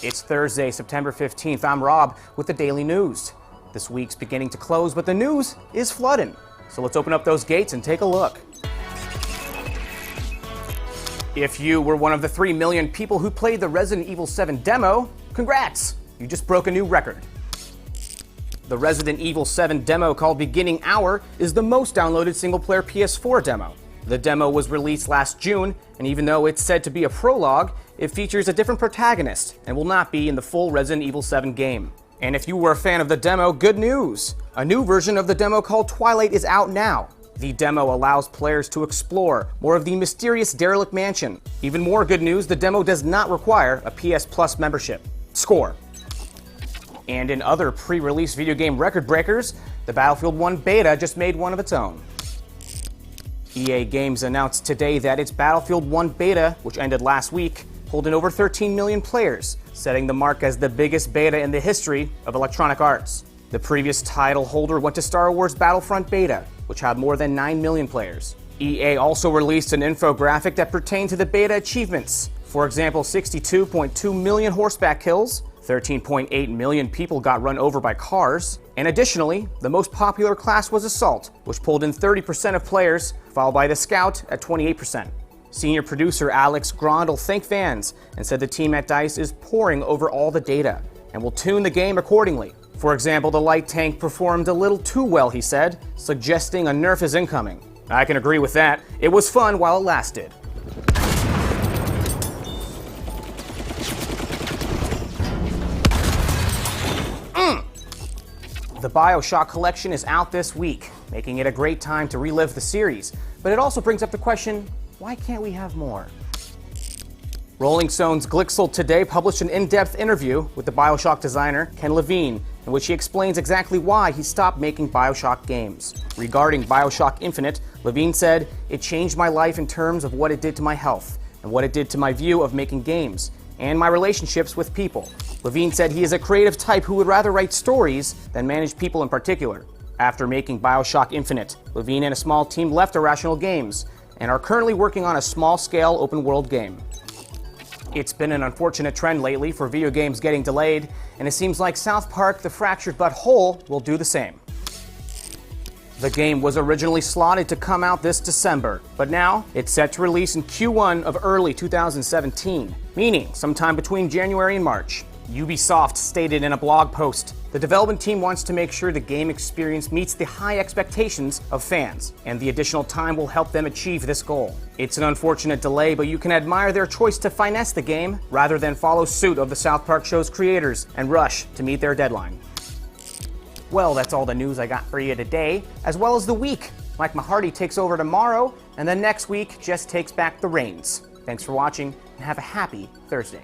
It's Thursday, September 15th. I'm Rob with the Daily News. This week's beginning to close, but the news is flooding. So let's open up those gates and take a look. If you were one of the 3 million people who played the Resident Evil 7 demo, congrats! You just broke a new record. The Resident Evil 7 demo, called Beginning Hour, is the most downloaded single-player PS4 demo. The demo was released last June, and even though it's said to be a prologue, it features a different protagonist and will not be in the full Resident Evil 7 game. And if you were a fan of the demo, good news! A new version of the demo called Twilight is out now. The demo allows players to explore more of the mysterious derelict mansion. Even more good news, the demo does not require a PS Plus membership. Score. And in other pre-release video game record breakers, the Battlefield 1 beta just made one of its own. EA Games announced today that its Battlefield 1 beta, which ended last week, pulled in over 13 million players, setting the mark as the biggest beta in the history of Electronic Arts. The previous title holder went to Star Wars Battlefront Beta, which had more than 9 million players. EA also released an infographic that pertained to the beta achievements. For example, 62.2 million horseback kills, 13.8 million people got run over by cars, and additionally, the most popular class was Assault, which pulled in 30% of players, followed by the Scout at 28%. Senior producer Alex Grondel thanked fans and said the team at DICE is poring over all the data and will tune the game accordingly. For example, the light tank performed a little too well, he said, suggesting a nerf is incoming. I can agree with that. It was fun while it lasted. The BioShock collection is out this week, making it a great time to relive the series. But it also brings up the question, why can't we have more? Rolling Stone's Glixel today published an in-depth interview with the BioShock designer, Ken Levine, in which he explains exactly why he stopped making BioShock games. Regarding BioShock Infinite, Levine said, "It changed my life in terms of what it did to my health, and what it did to my view of making games, and my relationships with people." Levine said he is a creative type who would rather write stories than manage people in particular. After making BioShock Infinite, Levine and a small team left Irrational Games and are currently working on a small-scale open-world game. It's been an unfortunate trend lately for video games getting delayed, and it seems like South Park: The Fractured Butthole will do the same. The game was originally slotted to come out this December, but now it's set to release in Q1 of early 2017, meaning sometime between January and March. Ubisoft stated in a blog post, "The development team wants to make sure the game experience meets the high expectations of fans, and the additional time will help them achieve this goal. It's an unfortunate delay, but you can admire their choice to finesse the game rather than follow suit of the South Park show's creators and rush to meet their deadline." Well, that's all the news I got for you today, as well as the week. Mike Mahardy takes over tomorrow, and then next week Jess takes back the reins. Thanks for watching, and have a happy Thursday.